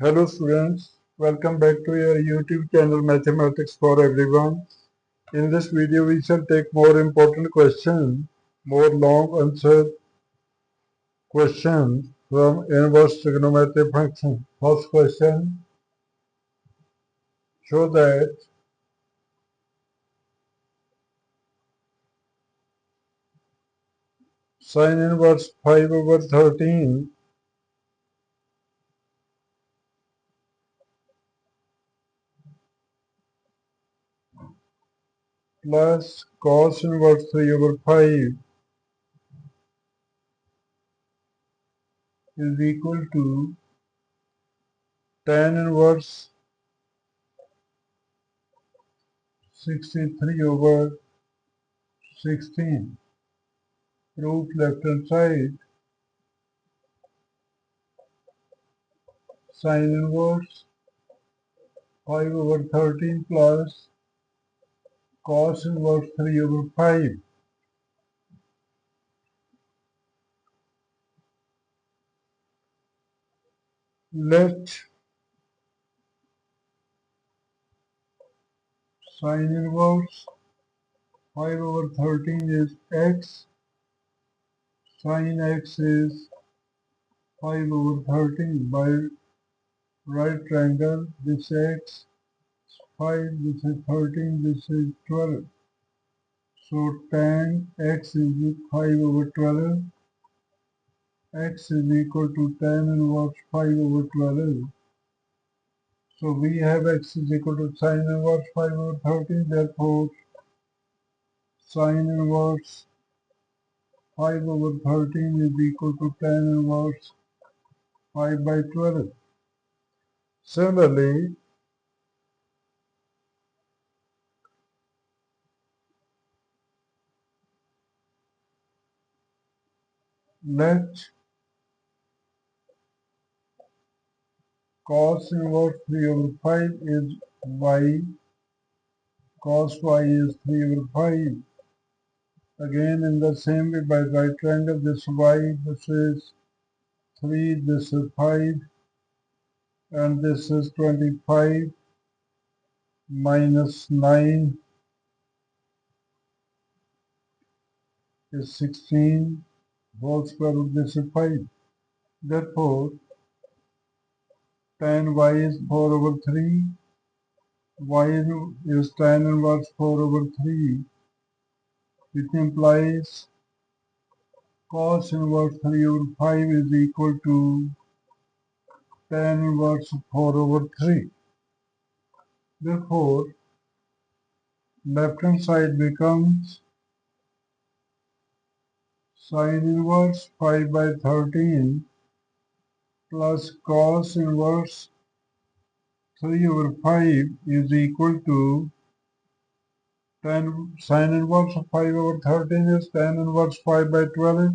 Hello students, welcome back to your YouTube channel Mathematics for Everyone. In this video we shall take more important questions, more long answer questions from inverse trigonometric functions. First question, show that sin inverse 5/13 plus cos inverse 3/5 is equal to tan inverse 63/16. Proof left hand side, sin inverse 5/13 plus cos inverse 3/5. Let sin inverse 5/13 is x, sin x is 5/13 by right triangle. This x 5, this is 13, this is 12. So tan x is 5/12. X is equal to tan inverse 5/12. So we have x is equal to sin inverse 5/13. Therefore, sin inverse 5/13 is equal to tan inverse 5/12. Similarly, let cos inverse 3/5 is y, cos y is 3/5. Again, in the same way, by right triangle, this y, this is 3, this is 5, and this is 25 minus 9 is 16, whole square root, this is 5. Therefore, tan y is 4/3, y is tan inverse 4/3, which implies cos inverse 3/5 is equal to tan inverse 4/3. Therefore, left hand side becomes sin inverse 5/13 plus cos inverse 3/5 is equal to sin inverse of 5/13 is tan inverse 5/12,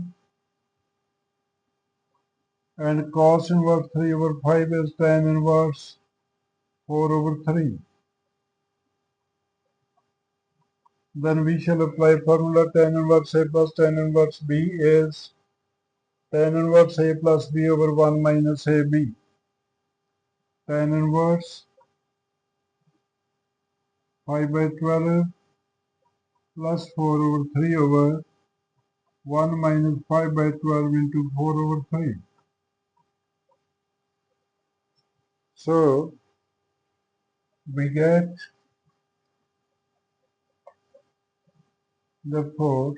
and cos inverse 3/5 is tan inverse 4/3. Then we shall apply formula tan inverse A plus tan inverse B is tan inverse A plus B over 1 minus AB. Tan inverse 5/12 plus 4/3 over 1 minus 5/12 into 4/3. So we get, therefore,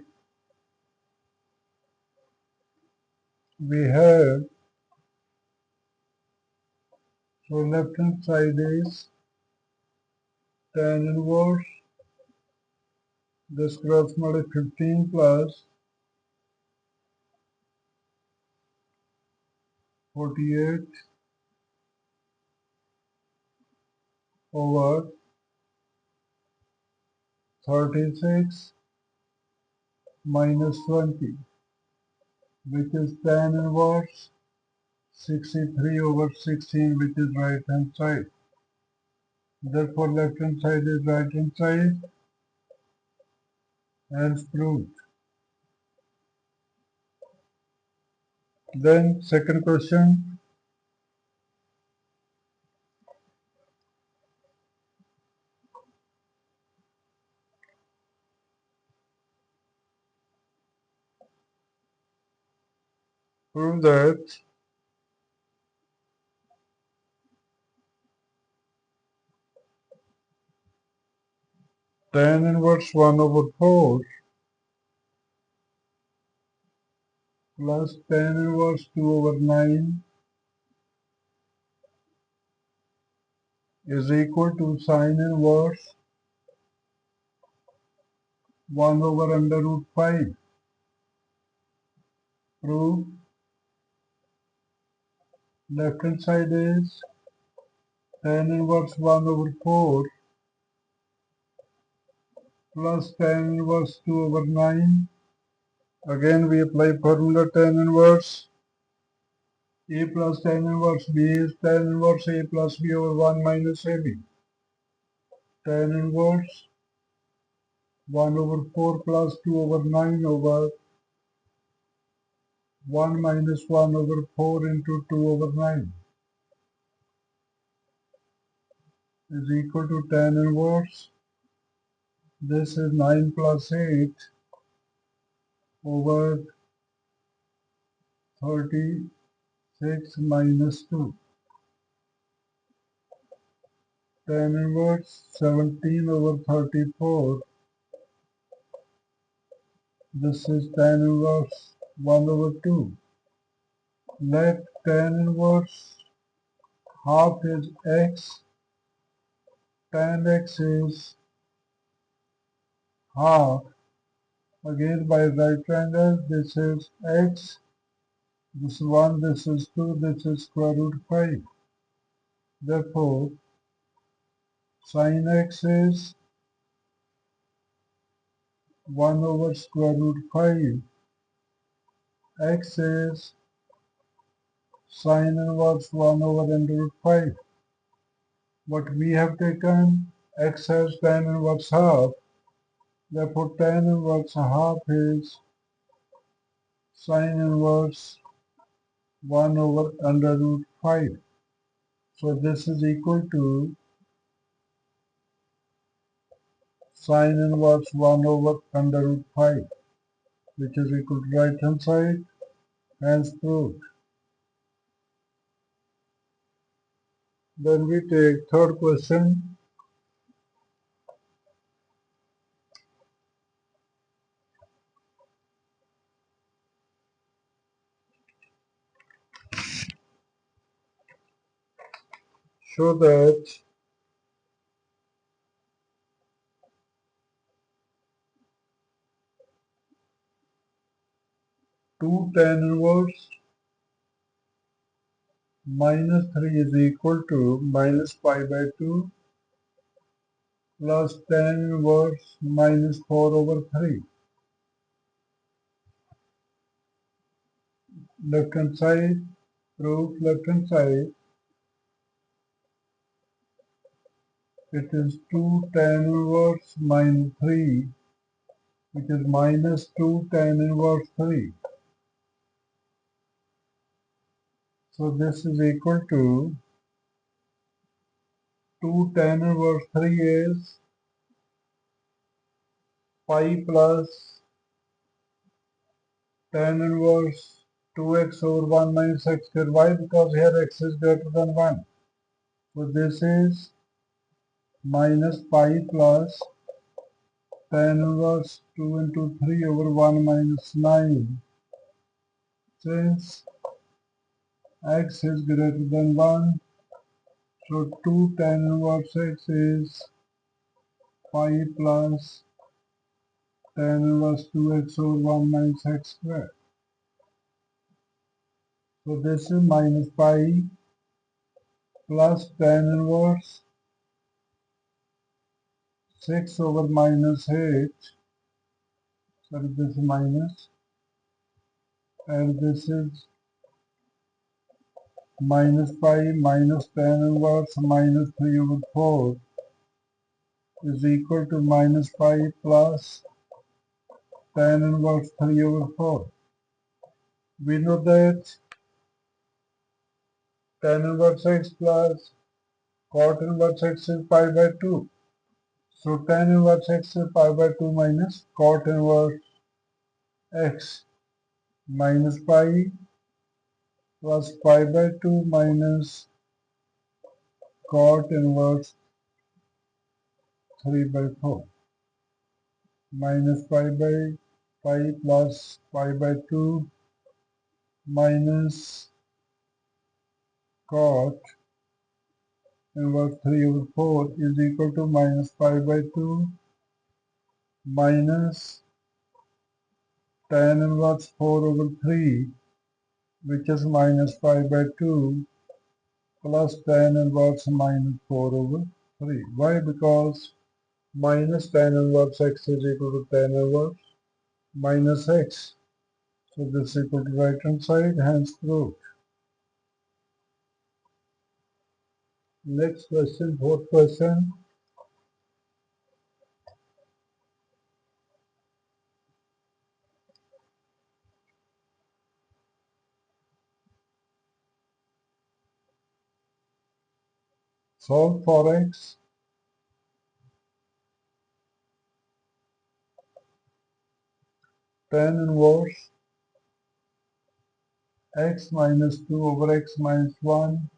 we have, so left hand side is tan inverse, this cross multiply 15 plus 48 over 36 minus 20, which is tan inverse 63/16, which is right hand side. Therefore, left hand side is right hand side, hence proved. Then second question, Prove that tan inverse 1 over 4 plus tan inverse 2 over 9 is equal to sine inverse 1 over under root 5. Prove left hand side is tan inverse 1 over 4 plus tan inverse 2 over 9. Again we apply formula tan inverse. A plus tan inverse B is tan inverse A plus B over 1 minus AB. Tan inverse 1 over 4 plus 2 over 9 over 1 minus 1 over 4 into 2 over 9 is equal to tan inverse. This is 9 plus 8 over 36 minus 2. Tan inverse 17 over 34. This is tan inverse 1 over 2. Let tan inverse half is x. Tan x is half. Again by right triangle, this is x. This is 1, this is 2, this is square root 5. Therefore, sin x is 1 over square root 5. X is sin inverse 1 over under root 5. What we have taken, x has tan inverse half. Therefore, tan inverse half is sin inverse 1 over under root 5. So this is equal to sin inverse 1 over under root 5, which is equal to right hand side, hence proved. Then we take third question. Show that two tan inverse minus 3 is equal to minus pi by 2 plus tan inverse minus 4 over 3. Left hand side, proof left hand side, it is 2 tan inverse minus 3, which is minus 2 tan inverse 3. So this is equal to 2 tan inverse 3 is pi plus tan inverse 2x over 1 minus x square. Why? Because here x is greater than 1. So this is minus pi plus tan inverse 2 into 3 over 1 minus 9. Since x is greater than 1, so 2 tan inverse x is pi plus tan inverse 2x over 1 minus x squared. So this is minus pi plus tan inverse 6 over minus 8. Sorry, this is minus, and this is minus pi minus tan inverse minus 3 over 4 is equal to minus pi plus tan inverse 3 over 4. We know that tan inverse x plus cot inverse x is pi by 2. So tan inverse x is pi by 2 minus cot inverse x minus pi plus pi by 2 minus cot inverse 3 by 4 minus pi by pi plus pi by 2 minus cot inverse 3 over 4 is equal to minus pi by 2 minus tan inverse 4 over 3, which is minus pi by 2 plus tan inverse minus 4 over 3. Why? Because minus tan inverse x is equal to tan inverse minus x. So this is equal to right hand side, hence proved. Next question, fourth question. Solve for x. Tan inverse x minus 2 over x minus 1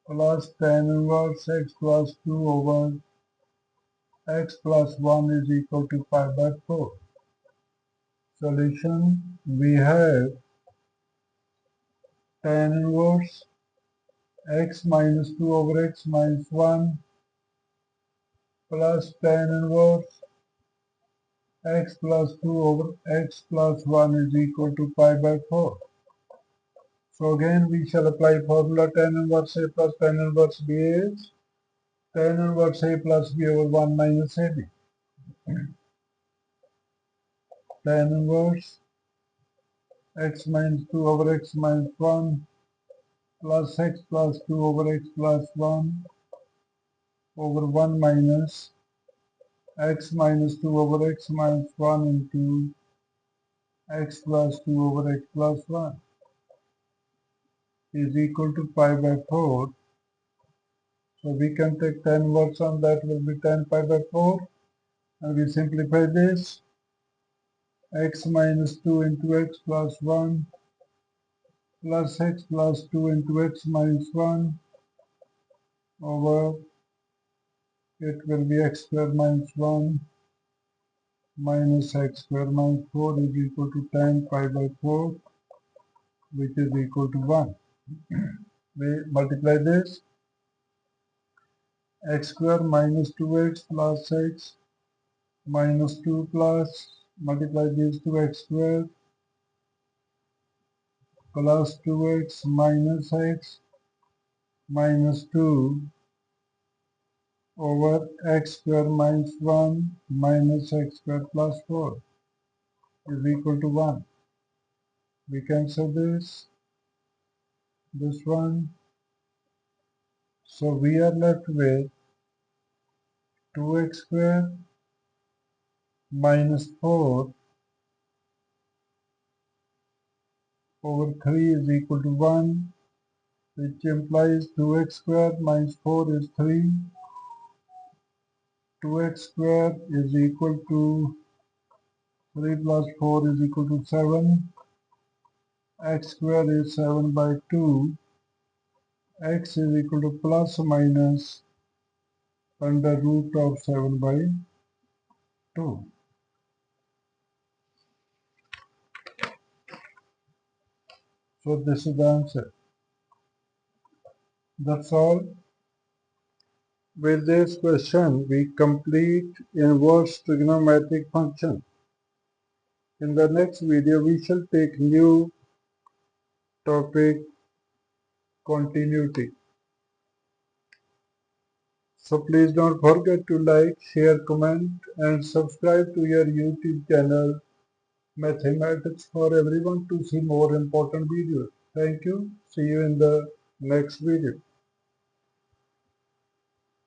plus tan inverse x plus 2 over x plus 1 is equal to pi by 4. Solution, we have tan inverse x minus 2 over x minus 1 plus tan inverse x plus 2 over x plus 1 is equal to pi by 4. So again we shall apply formula tan inverse a plus tan inverse b is tan inverse a plus b over 1 minus ab. Tan inverse x minus 2 over x minus 1 plus x plus 2 over x plus 1 over 1 minus x minus 2 over x minus 1 into x plus 2 over x plus 1 is equal to pi by 4. So we can take tan inverse on that will be tan pi by 4, and we simplify this. X minus 2 into x plus 1 plus x plus 2 into x minus 1 over it will be x square minus 1 minus x square minus 4 is equal to tan pi by 4, which is equal to 1. We multiply this. X square minus 2x plus x minus 2 plus multiply these two x square plus 2x minus x minus 2 over x square minus 1 minus x square plus 4 is equal to 1. We cancel this one. So we are left with 2x square minus 4 over 3 is equal to 1, which implies 2x square minus 4 is 3. 2x square is equal to 3 plus 4 is equal to 7. X square is 7 by 2. X is equal to plus or minus under root of 7 by 2. So this is the answer. That's all. With this question, we complete inverse trigonometric function. In the next video, we shall take new topic, continuity. So please don't forget to like, share, comment and subscribe to your YouTube channel Mathematics for Everyone to see more important videos. Thank you. See you in the next video.